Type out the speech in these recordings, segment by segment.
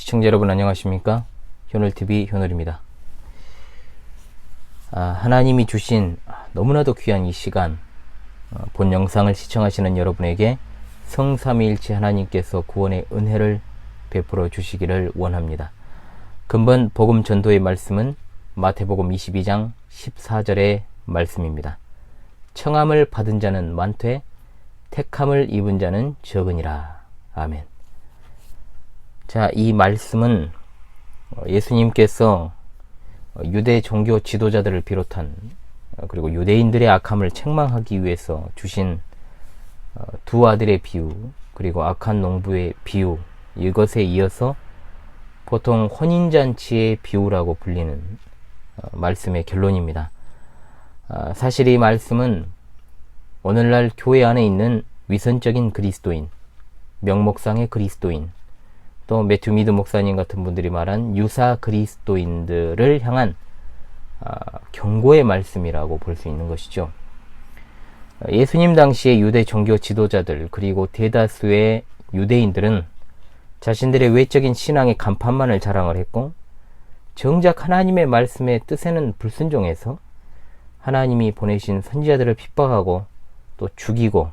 시청자 여러분 안녕하십니까? 현월TV 현월입니다. 하나님이 주신 너무나도 귀한 이 시간, 본 영상을 시청하시는 여러분에게 성삼위일체 하나님께서 구원의 은혜를 베풀어 주시기를 원합니다. 근본 복음 전도의 말씀은 마태복음 22장 14절의 말씀입니다. 청함을 받은 자는 많되 택함을 입은 자는 적으니라. 아멘. 자, 이 말씀은 예수님께서 유대 종교 지도자들을 비롯한 그리고 유대인들의 악함을 책망하기 위해서 주신 두 아들의 비유, 그리고 악한 농부의 비유, 이것에 이어서 보통 혼인잔치의 비유라고 불리는 말씀의 결론입니다. 사실 이 말씀은 오늘날 교회 안에 있는 위선적인 그리스도인, 명목상의 그리스도인, 또 매튜 미드 목사님 같은 분들이 말한 유사 그리스도인들을 향한 경고의 말씀이라고 볼 수 있는 것이죠. 예수님 당시의 유대 종교 지도자들 그리고 대다수의 유대인들은 자신들의 외적인 신앙의 간판만을 자랑을 했고, 정작 하나님의 말씀의 뜻에는 불순종해서 하나님이 보내신 선지자들을 핍박하고 또 죽이고,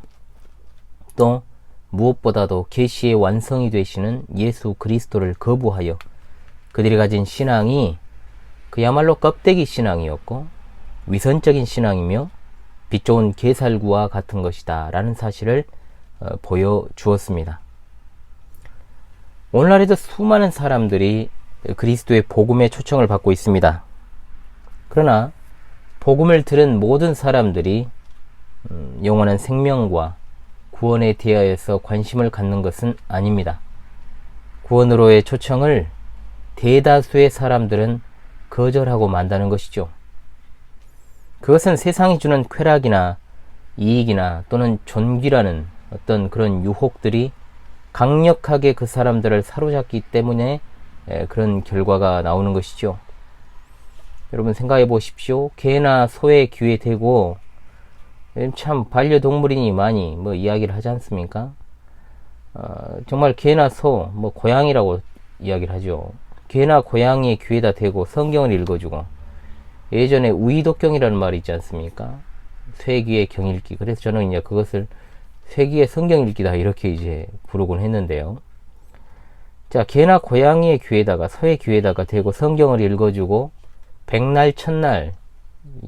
또 무엇보다도 계시의 완성이 되시는 예수 그리스도를 거부하여 그들이 가진 신앙이 그야말로 껍데기 신앙이었고 위선적인 신앙이며 빛 좋은 게살구와 같은 것이다 라는 사실을 보여주었습니다. 오늘날에도 수많은 사람들이 그리스도의 복음의 초청을 받고 있습니다. 그러나 복음을 들은 모든 사람들이 영원한 생명과 구원에 대하여서 관심을 갖는 것은 아닙니다. 구원으로의 초청을 대다수의 사람들은 거절하고 만다는 것이죠. 그것은 세상이 주는 쾌락이나 이익이나 또는 존귀라는 어떤 그런 유혹들이 강력하게 그 사람들을 사로잡기 때문에 그런 결과가 나오는 것이죠. 여러분 생각해 보십시오. 개나 소의 귀에 대고 참 반려동물이니 많이 이야기를 하지 않습니까? 정말 개나 소, 고양이라고 이야기를 하죠. 개나 고양이의 귀에다 대고 성경을 읽어주고, 예전에 우이독경이라는 말이 있지 않습니까? 쇠귀의 경읽기. 그래서 저는 이제 그것을 쇠귀의 성경 읽기다 이렇게 이제 부르곤 했는데요. 자, 개나 고양이의 귀에다가, 소의 귀에다가 대고 성경을 읽어주고 백날 첫날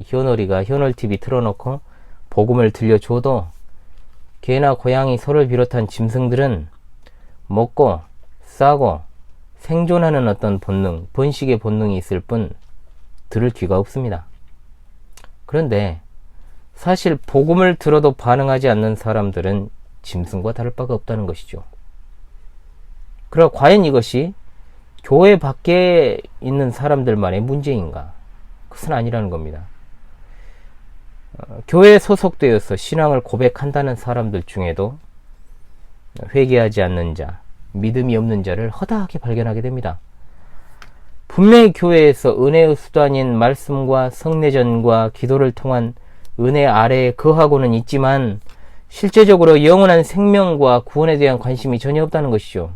현월이가 현월TV 틀어놓고 복음을 들려줘도 개나 고양이, 소를 비롯한 짐승들은 먹고 싸고 생존하는 어떤 본능, 번식의 본능이 있을 뿐 들을 귀가 없습니다. 그런데 사실 복음을 들어도 반응하지 않는 사람들은 짐승과 다를 바가 없다는 것이죠. 그럼 과연 이것이 교회 밖에 있는 사람들만의 문제인가? 그것은 아니라는 겁니다. 교회에 소속되어서 신앙을 고백한다는 사람들 중에도 회개하지 않는 자, 믿음이 없는 자를 허다하게 발견하게 됩니다. 분명히 교회에서 은혜의 수단인 말씀과 성례전과 기도를 통한 은혜 아래에 거하고는 있지만 실제적으로 영원한 생명과 구원에 대한 관심이 전혀 없다는 것이죠.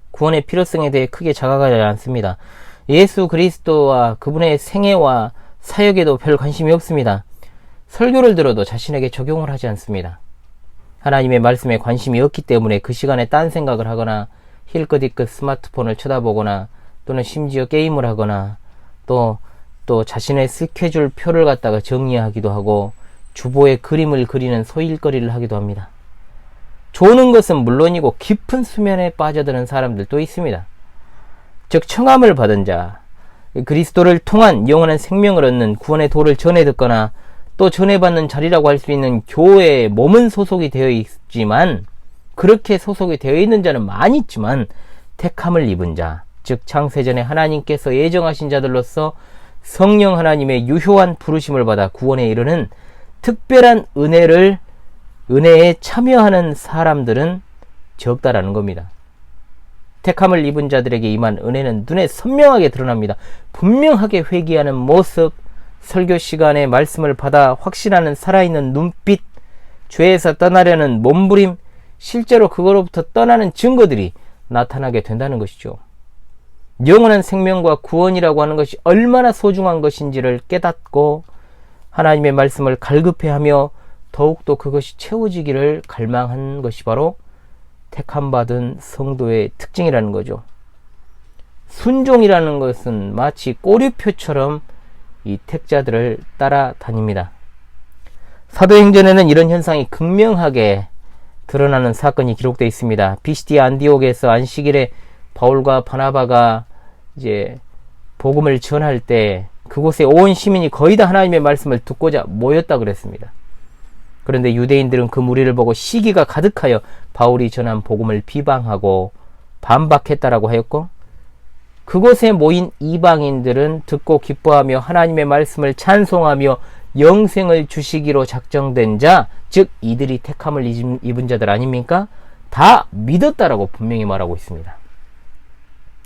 구원의 필요성에 대해 크게 자각하지 않습니다. 예수 그리스도와 그분의 생애와 사역에도 별 관심이 없습니다. 설교를 들어도 자신에게 적용을 하지 않습니다. 하나님의 말씀에 관심이 없기 때문에 그 시간에 딴 생각을 하거나 힐끗힐끗 스마트폰을 쳐다보거나 또는 심지어 게임을 하거나 또 자신의 스케줄 표를 갖다가 정리하기도 하고 주보에 그림을 그리는 소일거리를 하기도 합니다. 조는 것은 물론이고 깊은 수면에 빠져드는 사람들도 있습니다. 즉 청함을 받은 자, 그리스도를 통한 영원한 생명을 얻는 구원의 도를 전해 듣거나 또 전해받는 자리라고 할 수 있는 교회에 몸은 소속이 되어 있지만, 그렇게 소속이 되어 있는 자는 많이 있지만 택함을 입은 자, 즉 창세전에 하나님께서 예정하신 자들로서 성령 하나님의 유효한 부르심을 받아 구원에 이르는 특별한 은혜에 참여하는 사람들은 적다라는 겁니다. 택함을 입은 자들에게 임한 은혜는 눈에 선명하게 드러납니다. 분명하게 회개하는 모습, 설교 시간에 말씀을 받아 확신하는 살아있는 눈빛, 죄에서 떠나려는 몸부림, 실제로 그거로부터 떠나는 증거들이 나타나게 된다는 것이죠. 영원한 생명과 구원이라고 하는 것이 얼마나 소중한 것인지를 깨닫고 하나님의 말씀을 갈급해하며 더욱더 그것이 채워지기를 갈망한 것이 바로 택함받은 성도의 특징이라는 거죠. 순종이라는 것은 마치 꼬리표처럼 이 택자들을 따라다닙니다. 사도행전에는 이런 현상이 극명하게 드러나는 사건이 기록되어 있습니다. 비시디아 안디옥에서 안식일에 바울과 바나바가 이제 복음을 전할 때 그곳에 온 시민이 거의 다 하나님의 말씀을 듣고자 모였다 그랬습니다. 그런데 유대인들은 그 무리를 보고 시기가 가득하여 바울이 전한 복음을 비방하고 반박했다라고 하였고, 그곳에 모인 이방인들은 듣고 기뻐하며 하나님의 말씀을 찬송하며 영생을 주시기로 작정된 자, 즉 이들이 택함을 입은 자들 아닙니까? 다 믿었다라고 분명히 말하고 있습니다.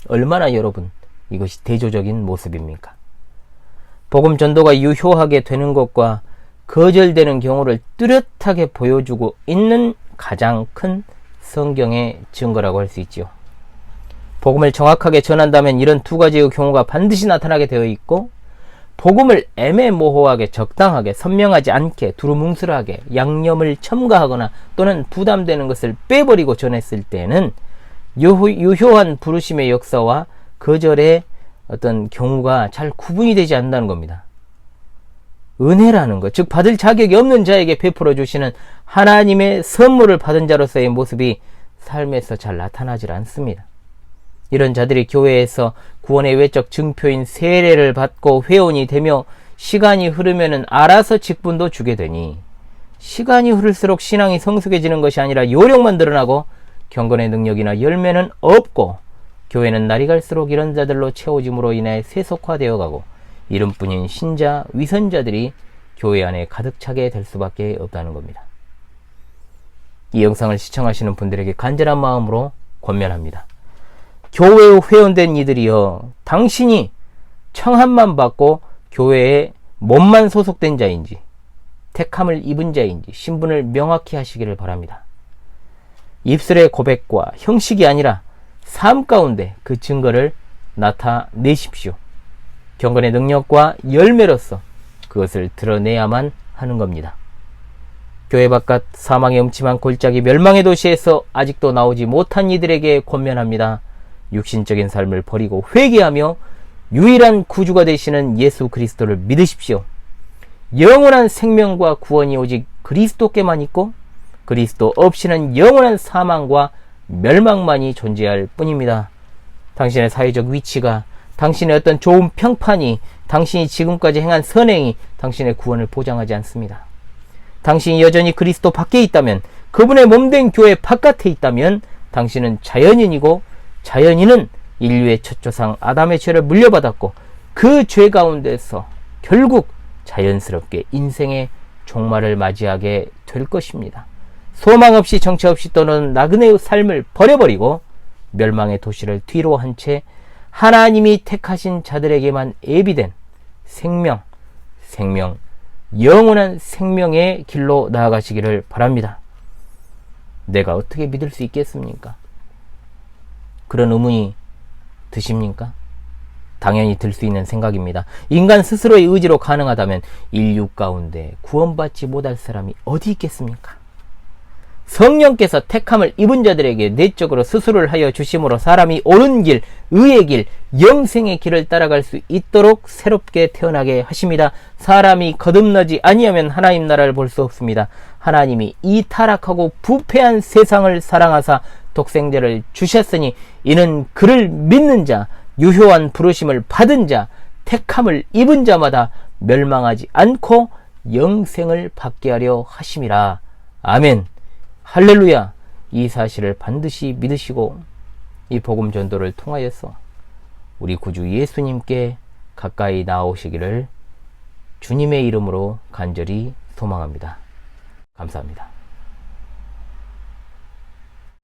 얼마나 여러분 이것이 대조적인 모습입니까? 복음 전도가 유효하게 되는 것과 거절되는 경우를 뚜렷하게 보여주고 있는 가장 큰 성경의 증거라고 할 수 있지요. 복음을 정확하게 전한다면 이런 두 가지의 경우가 반드시 나타나게 되어 있고, 복음을 애매모호하게 적당하게 선명하지 않게 두루뭉술하게 양념을 첨가하거나 또는 부담되는 것을 빼버리고 전했을 때는 유효한 부르심의 역사와 거절의 어떤 경우가 잘 구분이 되지 않는다는 겁니다. 은혜라는 것, 즉 받을 자격이 없는 자에게 베풀어 주시는 하나님의 선물을 받은 자로서의 모습이 삶에서 잘 나타나질 않습니다. 이런 자들이 교회에서 구원의 외적 증표인 세례를 받고 회원이 되며 시간이 흐르면은 알아서 직분도 주게 되니, 시간이 흐를수록 신앙이 성숙해지는 것이 아니라 요령만 드러나고 경건의 능력이나 열매는 없고, 교회는 날이 갈수록 이런 자들로 채워짐으로 인해 세속화되어 가고 이름뿐인 신자, 위선자들이 교회 안에 가득 차게 될 수밖에 없다는 겁니다. 이 영상을 시청하시는 분들에게 간절한 마음으로 권면합니다. 교회에 회원된 이들이여, 당신이 청함만 받고 교회에 몸만 소속된 자인지 택함을 입은 자인지 신분을 명확히 하시기를 바랍니다. 입술의 고백과 형식이 아니라 삶 가운데 그 증거를 나타내십시오. 경건의 능력과 열매로서 그것을 드러내야만 하는 겁니다. 교회 바깥 사망의 음침한 골짜기 멸망의 도시에서 아직도 나오지 못한 이들에게 권면합니다. 육신적인 삶을 버리고 회개하며 유일한 구주가 되시는 예수 그리스도를 믿으십시오. 영원한 생명과 구원이 오직 그리스도께만 있고 그리스도 없이는 영원한 사망과 멸망만이 존재할 뿐입니다. 당신의 사회적 위치가, 당신의 어떤 좋은 평판이, 당신이 지금까지 행한 선행이 당신의 구원을 보장하지 않습니다. 당신이 여전히 그리스도 밖에 있다면, 그분의 몸된 교회 바깥에 있다면 당신은 자연인이고, 자연인은 인류의 첫 조상 아담의 죄를 물려받았고 그 죄 가운데서 결국 자연스럽게 인생의 종말을 맞이하게 될 것입니다. 소망 없이 정체 없이 떠는 나그네의 삶을 버려버리고 멸망의 도시를 뒤로 한 채 하나님이 택하신 자들에게만 예비된 생명, 영원한 생명의 길로 나아가시기를 바랍니다. 내가 어떻게 믿을 수 있겠습니까? 그런 의문이 드십니까? 당연히 들 수 있는 생각입니다. 인간 스스로의 의지로 가능하다면 인류 가운데 구원받지 못할 사람이 어디 있겠습니까? 성령께서 택함을 입은 자들에게 내적으로 수술을 하여 주심으로 사람이 옳은 길, 의의 길, 영생의 길을 따라갈 수 있도록 새롭게 태어나게 하십니다. 사람이 거듭나지 아니하면 하나님 나라를 볼 수 없습니다. 하나님이 이 타락하고 부패한 세상을 사랑하사 독생자를 주셨으니 이는 그를 믿는 자, 유효한 부르심을 받은 자, 택함을 입은 자마다 멸망하지 않고 영생을 받게 하려 하심이라. 아멘. 할렐루야. 이 사실을 반드시 믿으시고 이 복음 전도를 통하여서 우리 구주 예수님께 가까이 나오시기를 주님의 이름으로 간절히 소망합니다. 감사합니다.